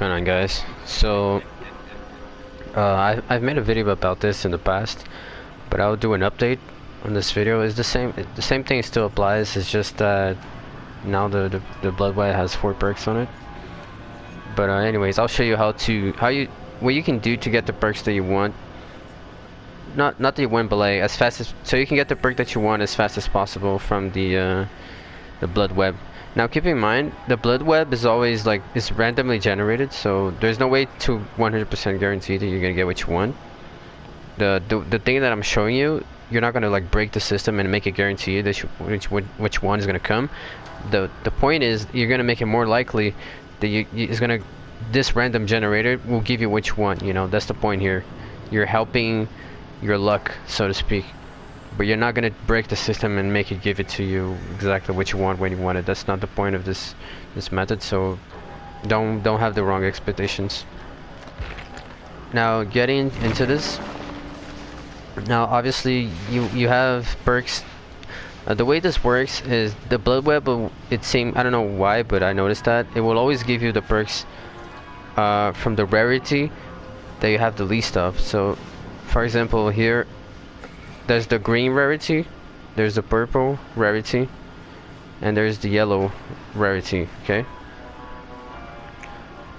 going on, guys? So I've made a video about this in the past, but I'll do an update on this video. Is the same thing still applies. It's just that now the Bloodweb has 4 perks on it. But anyways, I'll show you what you can do to get the perks that you want. Not that you want, but like as fast as, so you can get the perk that you want as fast as possible from the Bloodweb. Now keep in mind, the Bloodweb is always like, it's randomly generated, so there's no way to 100% guarantee that you're gonna get what you want. The thing that I'm showing you, you're not gonna like break the system and make it guarantee you that which one is gonna come. The point is, you're gonna make it more likely that this random generator will give you which one. You know, that's the point here. You're helping your luck, so to speak. But you're not gonna break the system and make it give it to you exactly what you want when you want it. That's not the point of this method. So don't have the wrong expectations. Now getting into this. Now obviously you have perks. The way this works is the Bloodweb. I don't know why, but I noticed that it will always give you the perks from the rarity that you have the least of. So, for example, here. There's the green rarity, there's the purple rarity, and there's the yellow rarity. Okay.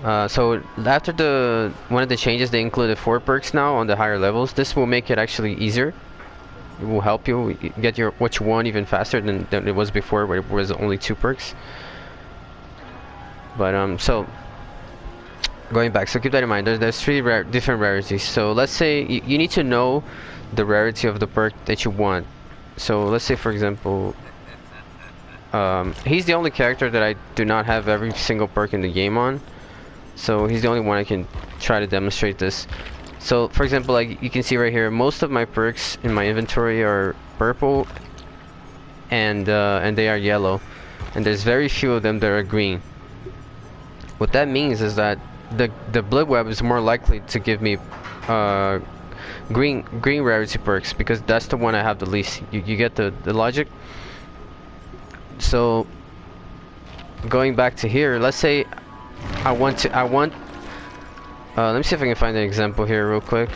So after one of the changes, they included 4 perks now on the higher levels. This will make it actually easier. It will help you get what you want even faster than it was before, where it was only 2 perks. But so going back, so keep that in mind. There's 3 different rarities. So let's say you need to know the rarity of the perk that you want. So let's say, for example, he's the only character that I do not have every single perk in the game on, so he's the only one I can try to demonstrate this. So for example, like you can see right here, most of my perks in my inventory are purple and they are yellow, and there's very few of them that are green. What that means is that the Bloodweb is more likely to give me green rarity perks, because that's the one I have the least. You get the logic. So going back to here, let's say I want let me see if I can find an example here real quick.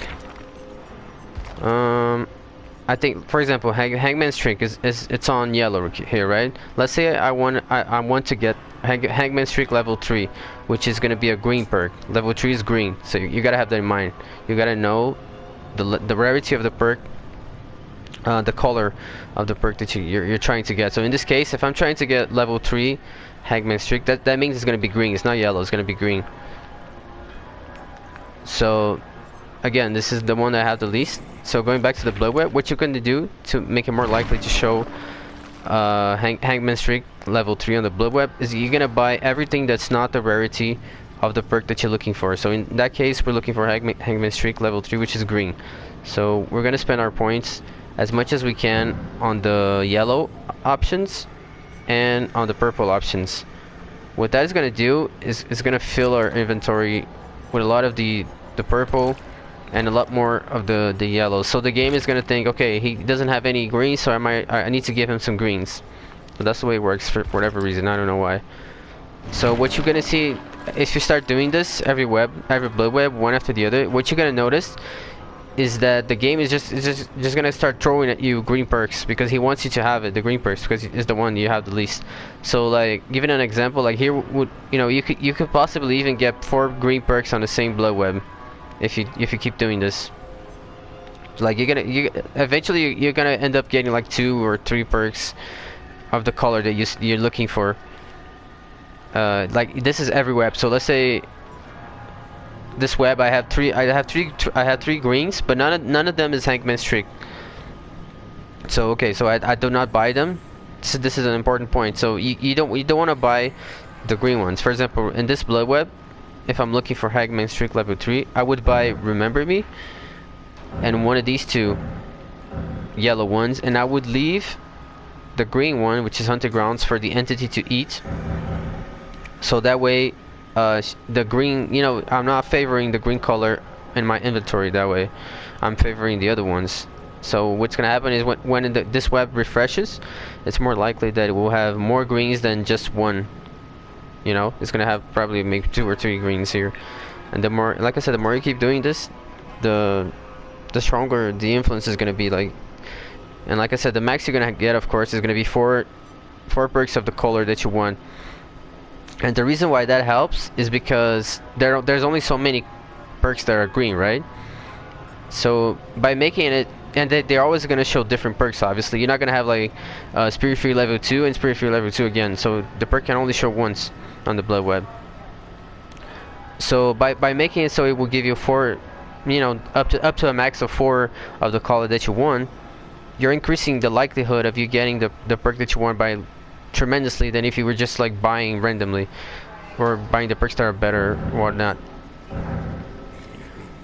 I think, for example, Hangman's Streak it's on yellow here, right? Let's say I want to get Hangman's Streak level 3, which is gonna be a green perk. Level 3 is green, so you gotta have that in mind. You gotta know the rarity of the perk, the color of the perk that you're trying to get. So in this case, if I'm trying to get level 3 Hangman Streak, that means it's gonna be green. It's not yellow, it's gonna be green. So again, this is the one that I have the least. So going back to the Bloodweb, what you're going to do to make it more likely to show Hangman Streak level 3 on the Bloodweb is you're gonna buy everything that's not the rarity of the perk that you're looking for. So in that case, we're looking for Hangman Streak level 3, which is green. So we're gonna spend our points as much as we can on the yellow options and on the purple options. What that is gonna do is it's gonna fill our inventory with a lot of the purple and a lot more of the yellow. So the game is gonna think, okay, he doesn't have any greens, so I need to give him some greens. So that's the way it works for whatever reason. I don't know why. So what you're gonna see, if you start doing this every Bloodweb, one after the other, what you're gonna notice is that the game is just gonna start throwing at you green perks, because he wants you to have it, the green perks, because it's the one you have the least. So like, giving an example, like here you could possibly even get 4 green perks on the same Bloodweb if you keep doing this. Like eventually you're gonna end up getting like 2 or 3 perks of the color that you're looking for. Like this is every web. So let's say this web, I have three greens, but none of them is Hangman Streak. So okay, so I do not buy them. So this is an important point. So you don't want to buy the green ones. For example, in this Bloodweb, if I'm looking for Hangman Streak level 3, I would buy Remember Me and one of these 2 yellow ones, and I would leave the green one, which is Hunted Grounds, for the entity to eat. So that way, the green, I'm not favoring the green color in my inventory that way. I'm favoring the other ones. So what's gonna happen is when this web refreshes, it's more likely that it will have more greens than just one You know, it's gonna have probably maybe 2 or 3 greens here. And the more, like I said, the more you keep doing this, the stronger the influence is gonna be. Like, and like I said, the max you're gonna get, of course, is gonna be four perks of the color that you want. And the reason why that helps is because there's only so many perks that are green, right? So by making it, and they're always going to show different perks. Obviously, you're not going to have like Spirit Free level 2 and Spirit Free level 2 again. So the perk can only show once on the Bloodweb. So by making it so it will give you 4, you know, up to a max of 4 of the color that you want, you're increasing the likelihood of you getting the perk that you want by tremendously than if you were just like buying randomly or buying the perks that are better or whatnot.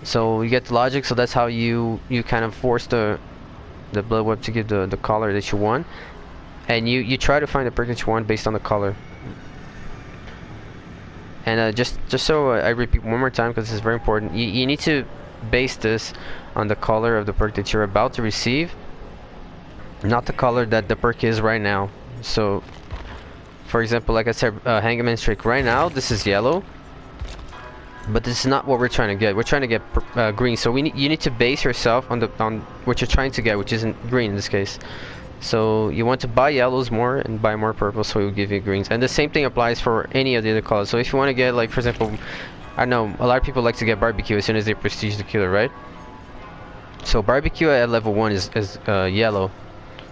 So you get the logic. So that's how you kind of force the Bloodweb to give the color that you want, and you try to find the perk that you want based on the color. And just so I repeat one more time, because this is very important, you need to base this on the color of the perk that you're about to receive, not the color that the perk is right now. So for example, like I said, Hangman Streak right now, this is yellow, but this is not what we're trying to get. We're trying to get green. So you need to base yourself on what you're trying to get, which isn't green in this case. So you want to buy yellows more and buy more purple, so it will give you greens. And the same thing applies for any of the other colors. So if you want to get, like, for example, I know a lot of people like to get barbecue as soon as they prestige the killer, right? So barbecue at level 1 is yellow.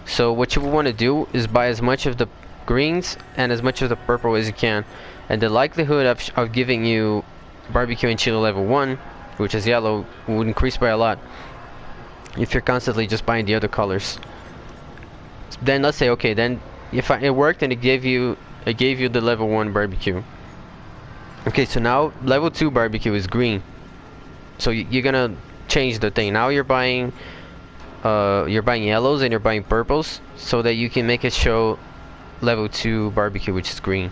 So what you want to do is buy as much of the greens and as much of the purple as you can, and the likelihood of giving you barbecue and chili level 1, which is yellow, would increase by a lot if you're constantly just buying the other colors. Then let's say, okay, then if it worked and it gave you the level 1 barbecue. Okay, so now level 2 barbecue is green. So you're gonna change the thing. Now you're buying yellows and you're buying purples so that you can make it show level 2 barbecue, which is green.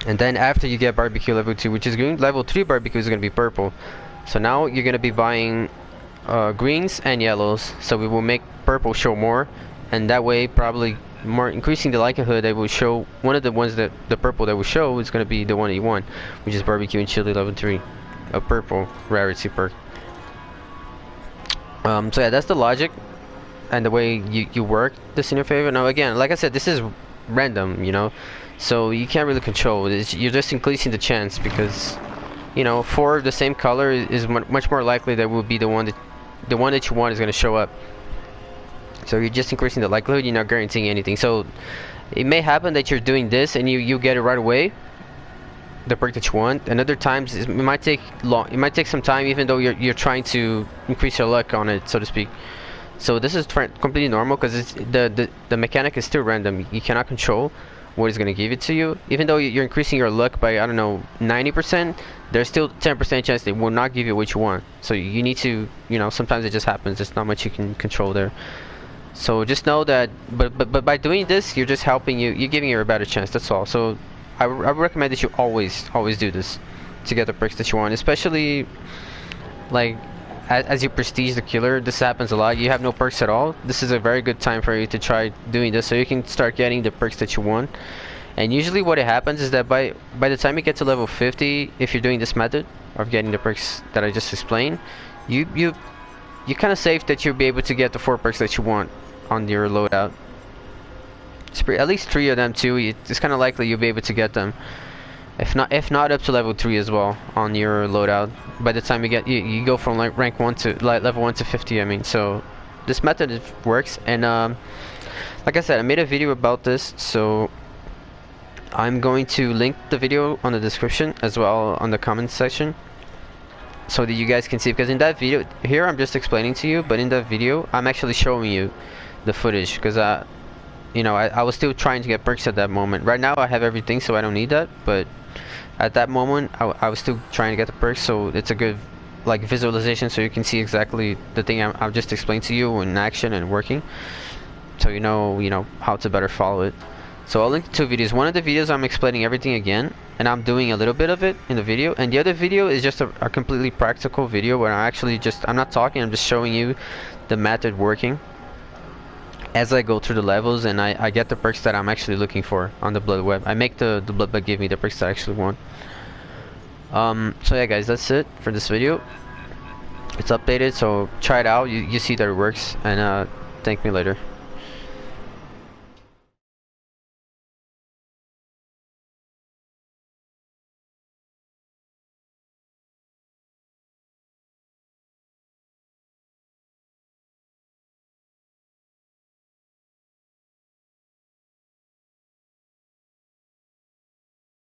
And then after you get barbecue level 2, which is green, level 3 barbecue is gonna be purple. So now you're gonna be buying greens and yellows, so we will make purple show more, and that way probably more increasing the likelihood that will show one of the ones that the purple that will show is going to be the one that you want, which is barbecue and chili level 3, a purple rarity perk. So yeah, that's the logic and the way you work this in your favor. Now again, like I said, this is random, you know, so you can't really control it. You're just increasing the chance, because, you know, for the same color is much more likely that will be the one that you want is going to show up. So you're just increasing the likelihood, you're not guaranteeing anything. So it may happen that you're doing this and you get it right away, the perk that you want, and other times it might take some time, even though you're trying to increase your luck on it, so to speak. So this is completely normal, because the mechanic is still random. You cannot control what is going to give it to you. Even though you're increasing your luck by, I don't know, 90%, there's still 10% chance they will not give you what you want. So you need to, you know, sometimes it just happens. There's not much you can control there. So just know that, but by doing this, you're just helping you're giving you a better chance, that's all. So I recommend that you always do this to get the perks that you want, especially like as you prestige the killer. This happens a lot. You have no perks at all. This is a very good time for you to try doing this, so you can start getting the perks that you want. And usually what happens is that by the time you get to level 50, if you're doing this method of getting the perks that I just explained, you're kind of safe that you'll be able to get the 4 perks that you want on your loadout. At least 3 of them too. It's kind of likely you'll be able to get them, if not up to level 3 as well on your loadout. By the time you go from like rank 1 to level 1 to 50, I mean. So this method works, and like I said, I made a video about this, so I'm going to link the video on the description as well on the comments section, so that you guys can see. Because in that video here I'm just explaining to you, but in that video I'm actually showing you the footage, because you know, I was still trying to get perks at that moment. Right now I have everything, so I don't need that, but at that moment I was still trying to get the perks, so it's a good like visualization, so you can see exactly the thing I've just explained to you in action and working, so you know how to better follow it. So I'll link 2 videos. One of the videos I'm explaining everything again, and I'm doing a little bit of it in the video, and the other video is just a completely practical video where I'm not talking, I'm just showing you the method working. as I go through the levels, and I get the perks that I'm actually looking for on the Bloodweb. I make the Bloodweb give me the perks that I actually want. So yeah guys, that's it for this video. It's updated, so try it out. You see that it works, and thank me later.